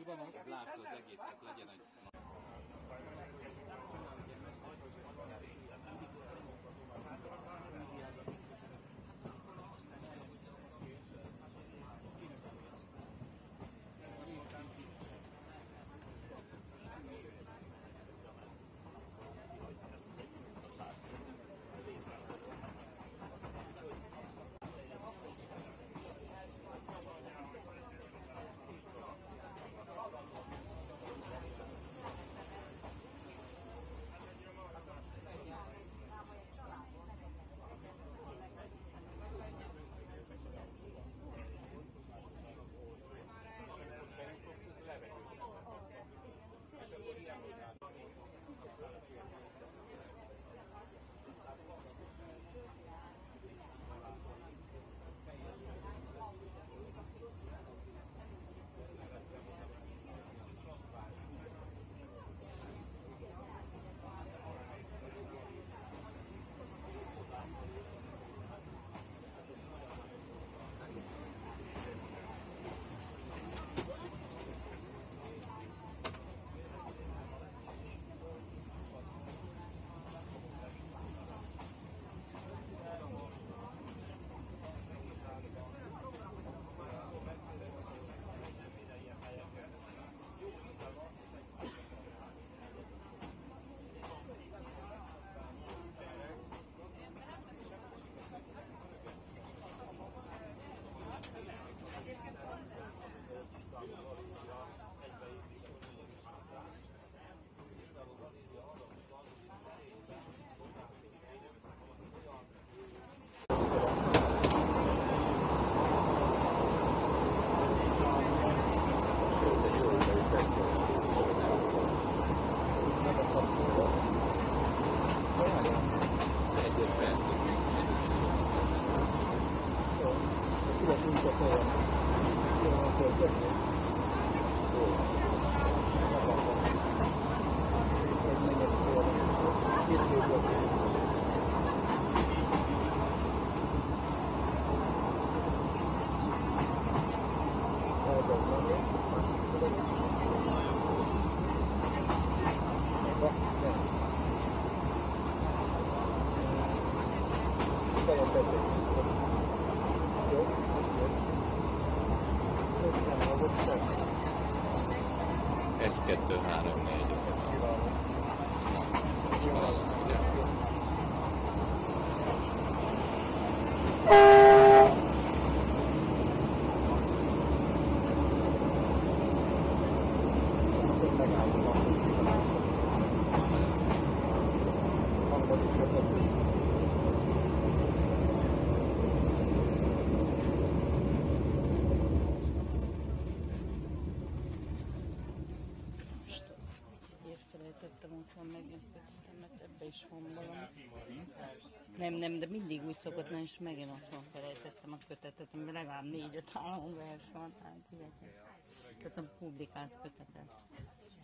Látod az egészet, legyen egy... Egy, kettő, három, négy, öt. Most talán figyelj. Nem, de mindig úgy szokott lenni, és megint otthon felejtettem a kötetet, amiben legalább 4-5 vers van, tehát a publikált kötetet.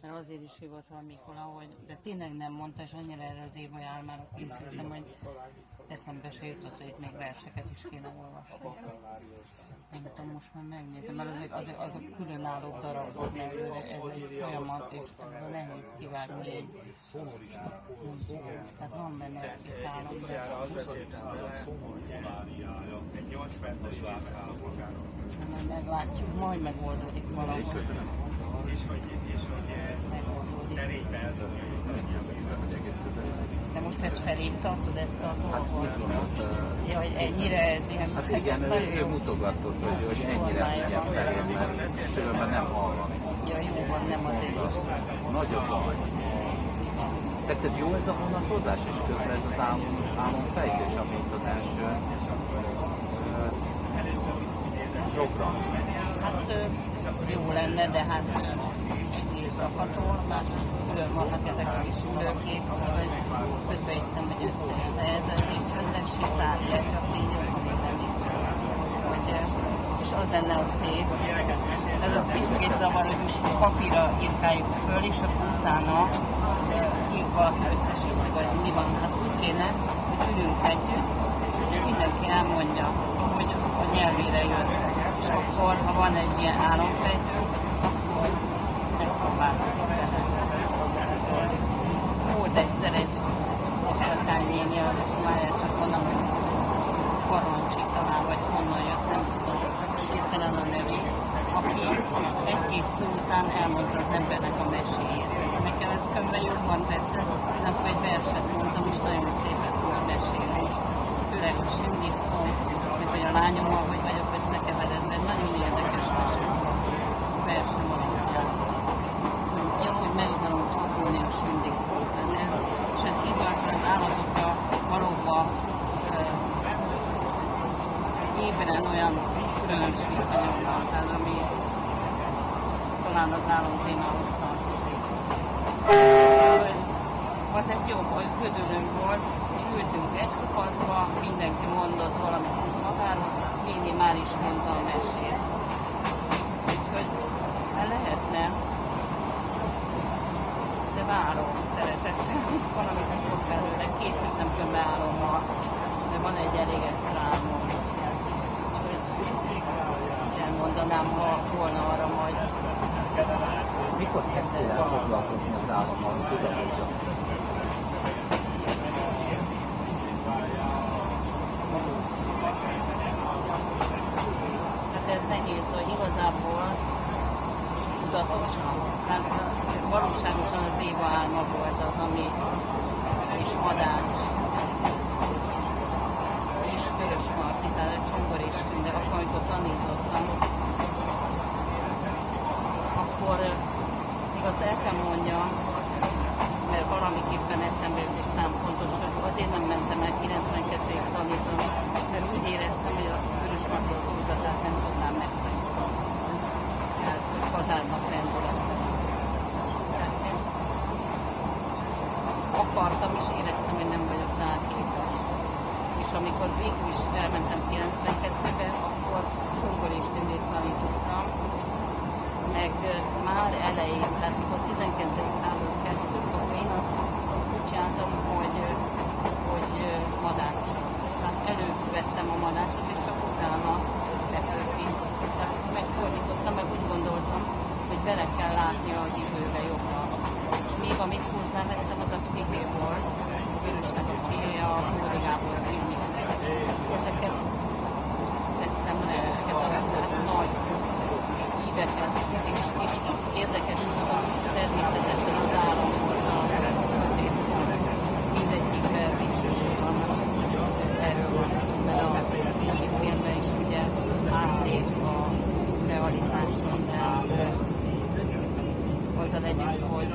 Mert azért is hívott valamikor, ahogy, de tényleg nem mondta, és annyira erre az év álmára készültem, hogy eszembe se jutott, hogy itt még verseket is kéne olvasni. Nem tudom, most már megnézem, mert azok különálló darabok, mert ez egy folyamat, és nehéz kivágni egy. Tehát van benne egy állam. Egy 8 perces állapotáról. Majd meglátjuk, majd megoldódik valami. És hogy terénybe el tudja jutni. De most ezt felém tartod, ezt a dolgot? Ja, hogy ennyire ez ilyen... Hát igen, ő mutogatott, hogy ennyire menjen felé, mert különben nem hallani. Ja, jó van, nem azért rossz. Nagy a zaj. Szerinted jó ez a vonatkozás, és közben ez az álomfejtés, amit az első program? Hát jó lenne, de hát éjszakatól, már külön vannak ezek a kis ülőkép, hogy közben hiszem, hogy összejön. De ez nincs rendesség, tárgya, csak így és az lenne a szép. Ez az piszkét zavar, hogy most papírra írkáljuk föl, és akkor utána hív valaki összesíti, vagy mi van. Hát úgy kéne, hogy ülünk együtt, és mindenki elmondja, hogy a nyelvére jön. És akkor, ha van egy ilyen álomfejtő, akkor változik vele. Volt egyszer egy osztatály néni, már csak mondom, hogy Parancsi talán, vagy honnan jött, nem tudom, hirtelen a nevét, aki egy-két szó után elmondta az embernek a meséjét. Nekem ez könyvben jobban tetszett, de akkor egy verset mondtam, és nagyon szépen tudod mesélni. Főleg a Sindiszó, vagy hogy a lányommal hogy vagyok összekeveredve, nagyon érdekes versen alapján. Az, hogy meg akarom csapolni a Sindisztót. És ez igaz, hogy az állatokra valóban ébren olyan különös viszonyom van, tehát ami talán az álomtémához tartozik. Az egy jó volt, ködülünk volt, ültünk egy kupacba, mindenki mondott valamit magáról, néni már is mondta a mesét. Úgyhogy lehetne, de várom szeretettel, valamit tudok belőle, készítem könyvárommal, de van egy elég extra álmom. Elmondanám, ha volna arra majd. Mikor kezdtél el foglalkozni az állammal, tudatosan? Hát ez nehéz, hogy igazából tudatosan. Tehát valóságosan az Éva álma volt az, ami és Madács és Vörösmarty, tehát egy csongor is, de akkor, amikor tanítottam, akkor még azt el kell mondjam, mert valamiképpen eszembe jut, és nem fontos, hogy azért nem mentem el 92-ig tanítani, mert úgy éreztem, hogy a Vörösmarty szózatát nem tudnám megtanítani. Tehát hazádnak rendületben. Tehát ezt akartam, és éreztem, hogy nem vagyok rá képes. És amikor végül is elmentem 92-ben, akkor csongoristindét tanítottam, meg már elején, tehát mikor 19. századot kezdtük, akkor én azt úgy csináltam, hogy madácsot. Tehát elővettem a madácsot, és csak utána betörténtottam. Tehát megfordítottam, meg úgy gondoltam, hogy bele kell látni az időbe jobban. Még amit hozzávettem, az a psziché volt, a Vörösnek a pszichéja, a Móri Gábor filmik. Ezeket vettem le, ezeket a nagy íveket, és érdekes módon természetesen az állam volt azért mindegyikben dicsőség van, erről van szó, mert a másik filmben is ugye átlépsz a realitáson, de azzal együtt, hogy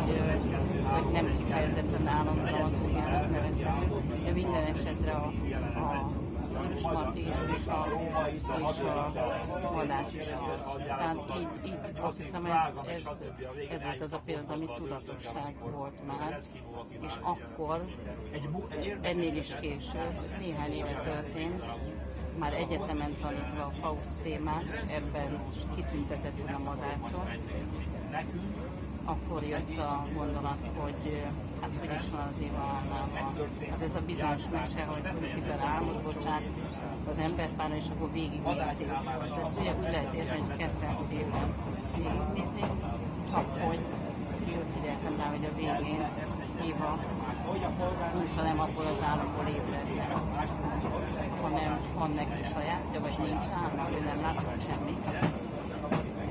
nem kifejezetten államra a pszichának nevezhető, de minden esetre a Vörösmarty és a Madács is az. Tehát így azt hiszem, ez volt az a példa, ami tudatosság volt már, és akkor ennél is később, néhány éve történt, már egyetemen tanítva a Faust témát, és ebben kitüntetettül a Madácson, akkor jött a gondolat, hogy hát mi is van az Éva álmában. Hát ez a bizonyos mese, hogy Lucifer álmod, bocsánat, az emberpárna, és akkor végignézi. Ezt ugye úgy lehet érteni, hogy ketten szépen végignézi, csak hogy jól figyeltem rá, hogy a végén Éva mintha nem abból az álomból ébredne, hanem van neki sajátja, vagy nincs álma, ő nem látott semmit.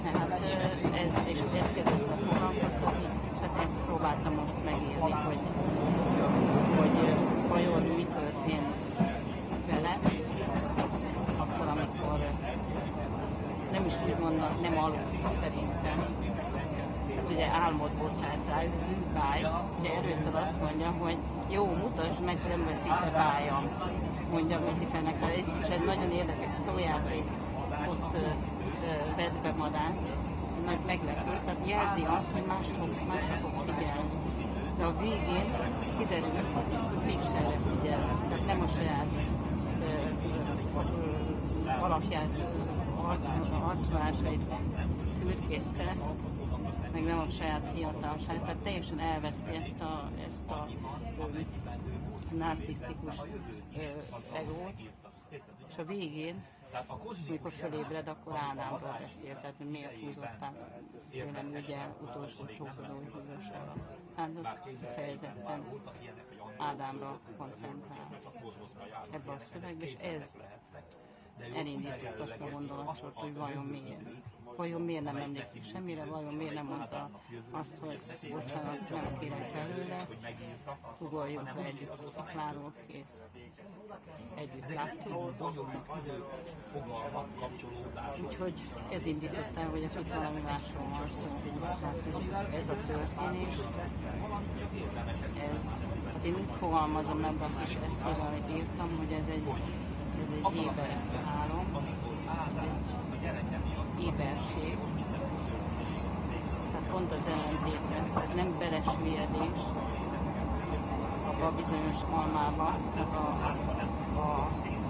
Hát ez kezdett a foglalkoztatni, és hát ezt próbáltam most megírni, hogy vajon mi történt vele, akkor, amikor nem is úgy mondanak, nem aludt szerintem. Hát ugye álmod bocsát rá, báj, de először azt mondja, hogy jó, mutasd meg, hogy nem veszik a bájam, mondja Lucifernek, és egy nagyon érdekes szójáték ott vett be Madács, nagy meglepő, tehát jelzi azt, hogy másra fog figyelni. De a végén kiderül, hogy mégse erre figyel. Tehát nem a saját alapját, arcválásait fürkészte, meg nem a saját fiatalságát, tehát teljesen elveszti ezt a narcisztikus egót, és a végén amikor fölébred, akkor Ádámról beszél, tehát hogy miért húzották tőlem ugye utolsó csókodó húzására. Hát kifejezetten Ádámra koncentrál ebben a szövegben, és ez elindított azt a gondolatot, hogy vajon miért nem emlékszik semmire, vajon miért nem mondta azt, hogy bocsánat, nem kérek előle, ugorjunk le együtt a szikláról, kész. Együtt láttuk. Úgyhogy ez indított el, hogy itt valami másról van szó. Tehát, hogy ez a történés, hát én úgy fogalmazom ebben a kis eszével, amit írtam, hogy ez egy éber álom, egy éberség, tehát pont az ellentétre, nem belesüllyedés abba a bizonyos almába,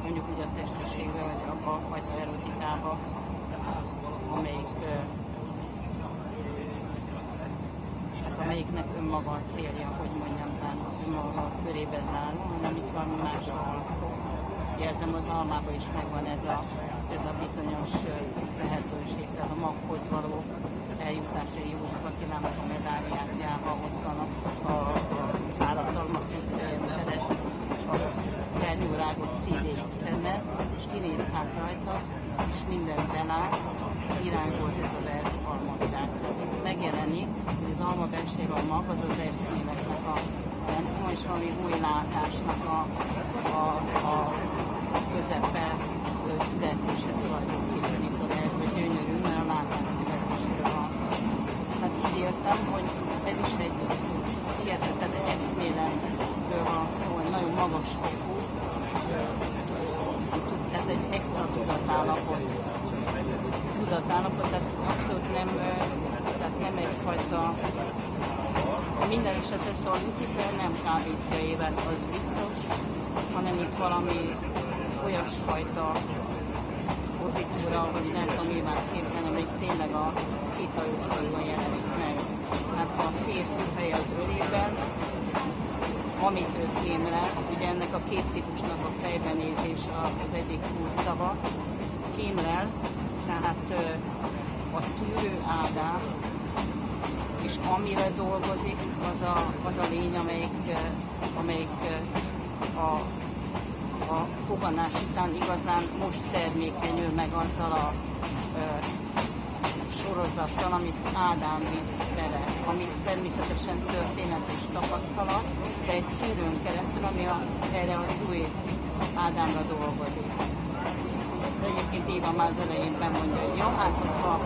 mondjuk úgy a testességbe, vagy abba a fajta erotikába, amelyiknek önmaga a célja, hogy mondjam, tehát önmaga a körébe zárva, hanem itt valami másról van szó. Érzem, az almában is megvan ez a bizonyos lehetőség, tehát a maghoz való eljutásra József Attilának a medáliájában, ott van a fáradtalmaknak felett a ternyórágott szívéig szemben, és kinéz hát rajta, és mindent belát, irányult ez a vers almavilág. Itt megjelenik, hogy az almabenség a mag, az az eszméletnek a centrum, és valami új látásnak a közepe születése tulajdonképpen itt a versben gyönyörű, mert a látás születéséről van szó. Hát így értem, hogy ez is egy hihetetlen eszméletről van szó, hogy nagyon magas fokú, tehát egy extra tudatállapot, tehát abszolút nem egyfajta. Minden esetre szóval Lucifer nem kábítja évet, az biztos, hanem itt valami olyasfajta pozitúra, vagy nem tudom nyilván képzelni, amelyik tényleg a szkíta ősből jelenik meg. Hát a férfi hely az ölében, amit ő kémlel, ugye ennek a két típusnak a fejbenézés az egyik kulcsszava, kémlel, tehát a szűrő Ádám, és amire dolgozik, az a lény, amelyik a foganás után igazán most termékenyül meg azzal a sorozattal, amit Ádám visz bele, ami természetesen történetes tapasztalat, de egy szűrőn keresztül, ami erre az új Ádámra dolgozik. Ezt egyébként Éva már az elején bemondja, hogy jó, hát ha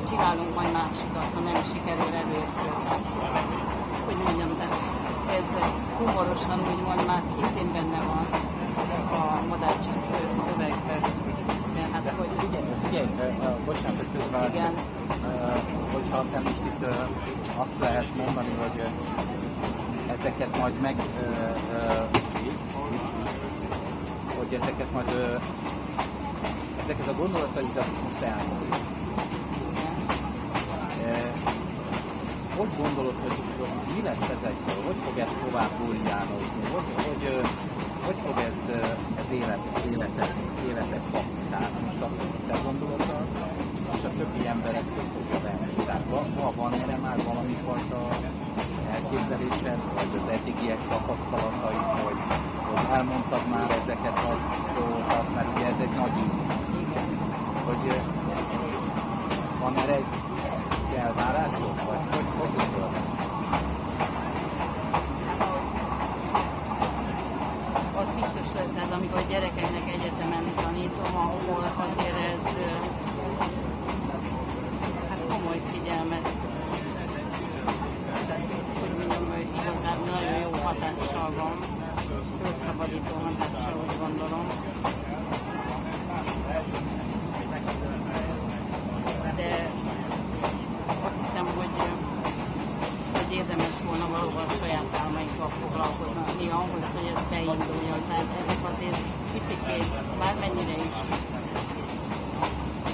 csinálunk majd másikat, ha nem sikerül először. Hogy mondjam, de ez humorosan úgymond már szintén benne van a Modácsi szövegben. Hát, hogy Figyelj, bocsánat, hogy közben, hogyha nem is itt azt lehet mondani, hogy ezeket majd hogy ezeket a gondolataidat most elmondjuk. Hogy gondolod, hogy mi lesz ezekből? Hogy fog ez tovább burjánozni? Hogy fog ez életet kapni? Tehát most a te gondolatod, és a többi ember ezt hogy fogja venni? Tehát van erre már valami fajta elképzelésed, vagy az eddigiek tapasztalatai, hogy elmondtad már ezeket a dolgokat, mert ugye ez egy nagy ügy. Hogy van erre egy elvárások, vagy hogy gondolod? Az biztos, hogy tehát amikor a gyerekeknek egyetemen tanítom, ahol azért ez hát komoly figyelmet, hogy mondjam, hogy igazán nagyon jó hatással van, felszabadító hatással, úgy gondolom. De azt hiszem, hogy érdemes volna valóban a saját álmainkkal foglalkozni ahhoz, hogy ez beinduljon. Tehát ezek azért picikét, bármennyire is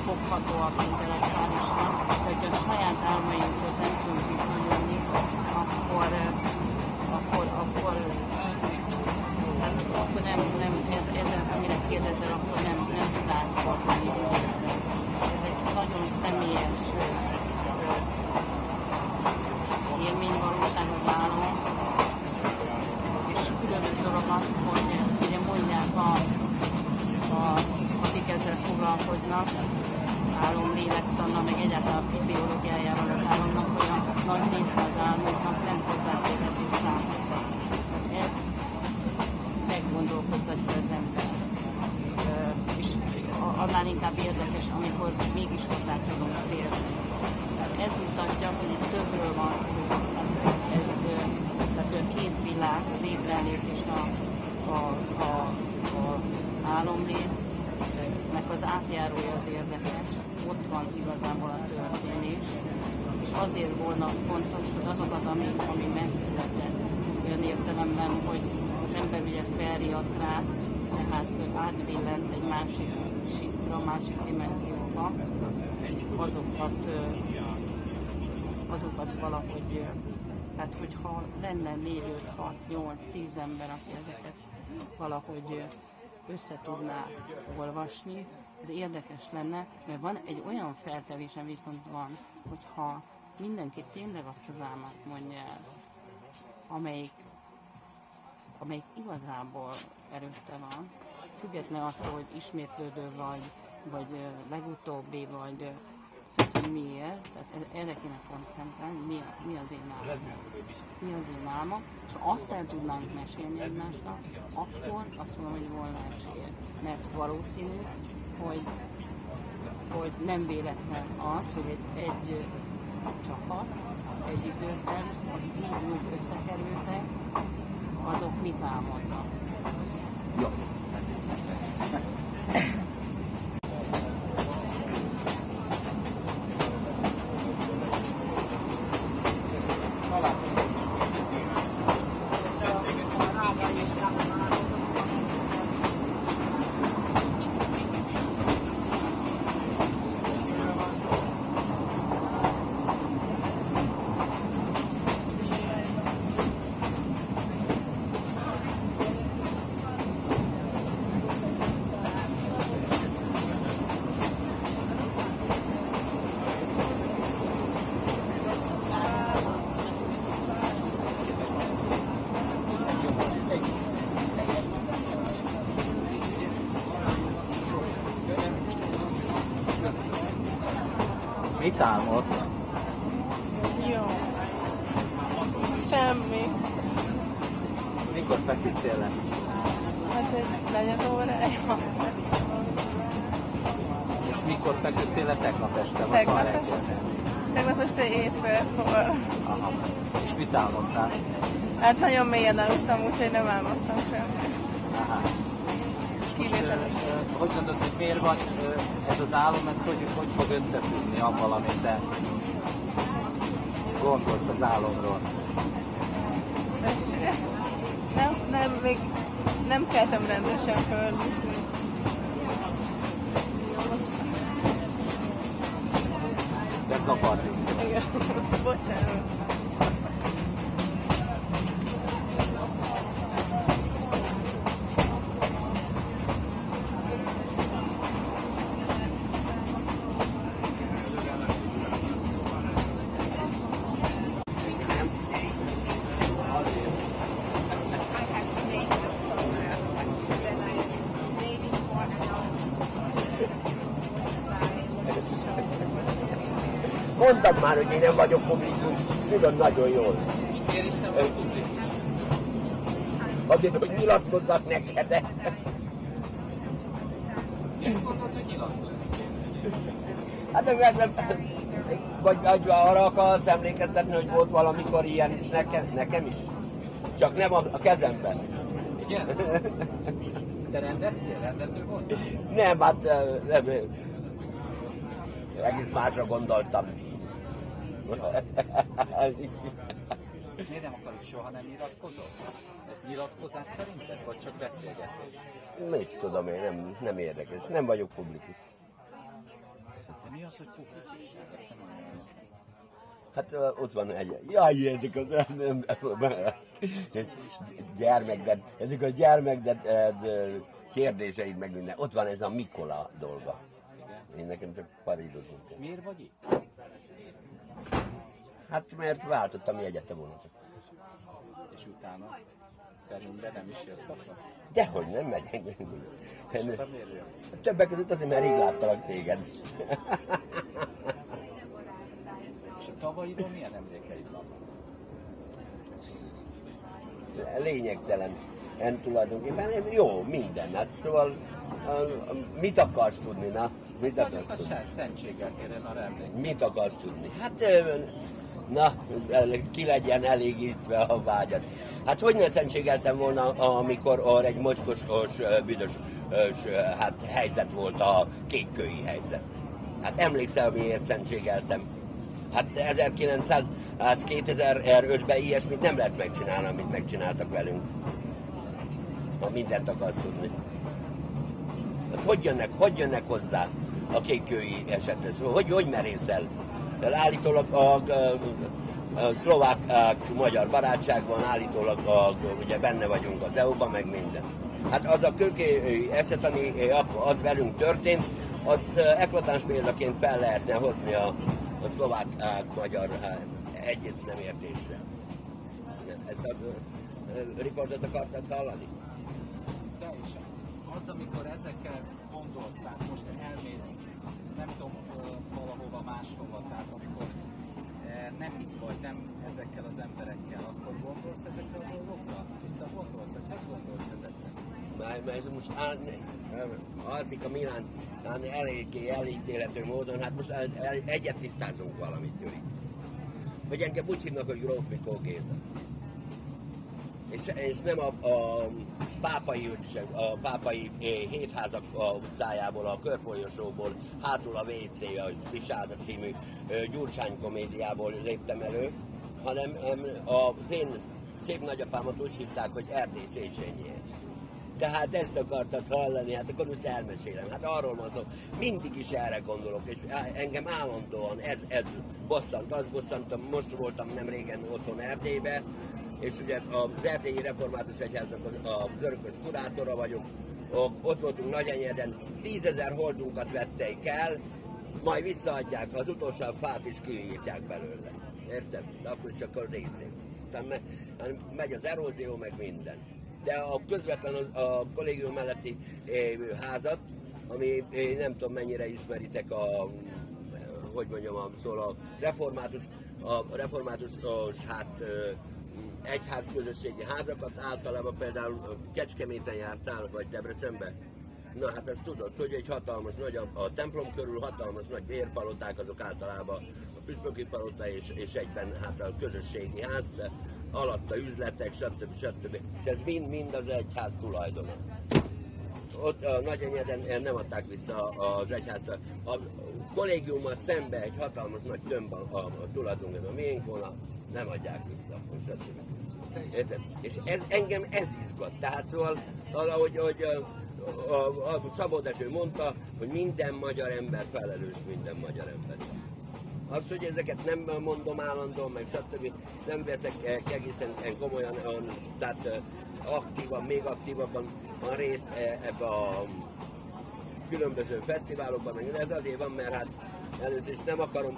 foghatóak intellektuálisan, hogy a saját álmainkhoz nem tudunk viszonyulni, akkor nem, amire kérdezel, akkor nem álomnak, álomlélektannak, meg egyáltalán a fiziológiájával az álomnak, hogy a nagy része az álmoknak nem hozzáférhető számunkra. Ez meggondolkodtatja az ember. És annál inkább érdekes, amikor mégis hozzá tudunk férni. Ez mutatja, hogy itt többről van szó. Tehát a két világ, az ébrenlét és a álomlétnek az átjárója az érdekes. Ott van igazából a történés. És azért volna fontos, hogy azokat, ami megszületett, olyan értelemben, hogy az ember ugye felriadt rá, tehát átvillent egy másik síkra, másik dimenzióba, azokat valahogy, tehát hogyha lenne 4, 5, 6, 8, 10 ember, aki ezeket valahogy össze tudná olvasni, ez érdekes lenne, mert van egy olyan feltevésem viszont van, hogyha mindenki tényleg azt az álmát mondja el, amelyik igazából előtte van, független attól, hogy ismétlődő vagy legutóbbi, vagy hogy miért, tehát erre kéne koncentrálni, mi az én álmom. Mi az én álmom, és ha azt el tudnánk mesélni egymásnak, akkor azt mondom, hogy volna esély. Mert valószínű, hogy nem véletlen az, hogy egy csapat egy időben, akik így összekerültek, azok mit álmodnak. Jó. Mit álmodsz? Jó. Semmi. Mikor feküdtél le? Hát egy negyed órája. És mikor feküdtél le tegnap este? Vagy Tegnap ma este. reggel? Tegnap este éjfélkor. Aha. És mit álmodtál? Hát nagyon mélyen aludtam, úgyhogy nem álmodtam semmit. Aha. És most Kivételes. hogy gondolod, hogy miért van ez az álom, ez hogy fog összefüggni abban, amit te gondolsz az álomról? Tessék. Nem, még nem keltem rendesen föl. De zavar minket. Igen, bocsánat. Mondtam már, hogy én nem vagyok publikus, tudod nagyon jól. És miért is nem vagy publikus? Azért, hogy nyilatkozzak neked. Miért gondolod, hogy nyilatkozni? Hát vagy arra akarsz emlékeztetni, hogy volt valamikor ilyen is nekem is. Csak nem a kezemben. Igen? Te rendeztél? Rendező voltál? Nem, hát nem, egész másra gondoltam. Miért nem akarod, soha nem nyilatkozol? Ez nyilatkozás szerinted, vagy csak beszélgetés? Mit tudom én, nem érdekes. Nem vagyok publikus. De mi az, hogy publikusság? Ezt nem mondom. Hát ott van egy... Jaj, ezek a gyermekdet kérdéseid meg minden. Ott van ez a Mikola dolga. Én nekem csak parídozunk. Miért vagy itt? Hát mert váltottam jegyet a vonatot. És utána? terménybe nem is jössz akkor? Dehogy nem megyek. És akkor miért jössz? Többek között azért, mert rég láttalak téged. És a tavaidon milyen emlékeid vannak? Lényegtelen. Tulajdonképpen jó, minden. Hát szóval mit akarsz tudni, na? Mit akarsz Mondjuk tudni? a szentséggel kérjen arra emlékszel. Mit akarsz tudni? Hát, na, ki legyen elégítve a vágyat. Hát hogy ne szentségeltem volna, amikor egy mocskos, büdös hát, helyzet volt a kékkői helyzet. Hát emlékszel, miért szentségeltem? Hát 2005-ben ilyesmit nem lehet megcsinálni, amit megcsináltak velünk. Ha mindent akarsz tudni. Hát hogy jönnek hozzá a kékkői esethez? Hogy merészel? Állítólag a szlovák-magyar barátságban, állítólag ugye benne vagyunk az EU-ban, meg minden. Hát az a kőkéi eset, ami az velünk történt, azt eklatáns példaként fel lehetne hozni a szlovák-magyar együtt nem értésre. Ezt a riportot akartad hallani? De és az, amikor ezekkel gondoztál, most elmész, nem tudom, valahova máshova, tehát amikor nem itt vagy, nem ezekkel az emberekkel, akkor gondolsz ezekre a dolgokra? Visszagondolsz, vagy hogy gondolsz ezekre? Mert most alszik a Milán eléggé elítélhető módon, hát most egyet tisztázunk valamit, Gyuri. Hogy engem úgy hívnak, hogy Gróf Mikó Géza. És nem a pápai hétházak utcájából, a Körfolyosóból, hátul a WC, a Visáda című Gyurcsány komédiából léptem elő, hanem az én szép nagyapámat úgy hívták, hogy Erdély Széchenyi. Tehát ezt akartad hallani, hát akkor most elmesélem. Hát arról van szó, mindig is erre gondolok, és engem állandóan ez bosszant, az bosszantam, most voltam nem régen otthon Erdélybe, és ugye az Erdélyi Református Egyháznak az örökös kurátora vagyok, ott voltunk Nagyenyeden, 10 000 holdunkat vették el, majd visszaadják, az utolsó fát is kiírtják belőle. Érted? De akkor csak a részét. Aztán megy az erózió, meg minden. De a közvetlen a kollégium melletti házat, ami nem tudom mennyire ismeritek szóval a református hát egyház közösségi házakat, általában például Kecskeméten jártál, vagy Debrecenbe? Na hát ezt tudod, hogy egy hatalmas nagy, a templom körül hatalmas nagy bérpaloták, azok általában a püspöki palota és egyben hát a közösségi ház, de alatta üzletek, stb. És ez mind az egyház tulajdona. Ott a Nagyenyeden nem adták vissza az egyházra. A kollégiummal szembe egy hatalmas nagy tömb a tulajdonban, a miénk volna, nem adják vissza. És engem ez izgat. Tehát szóval, ahogy a Szabó Dezső mondta, hogy minden magyar ember felelős minden magyar ember. Azt, hogy ezeket nem mondom állandóan, meg stb. Nem veszek egészen komolyan, tehát aktívan, még aktívabban van részt ebbe a különböző fesztiválokban, meg ez azért van, mert hát először is nem akarom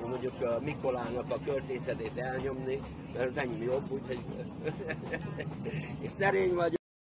mondjuk a Mikolának a költészetét elnyomni, mert az enyém jobb, úgyhogy és szerény vagyok.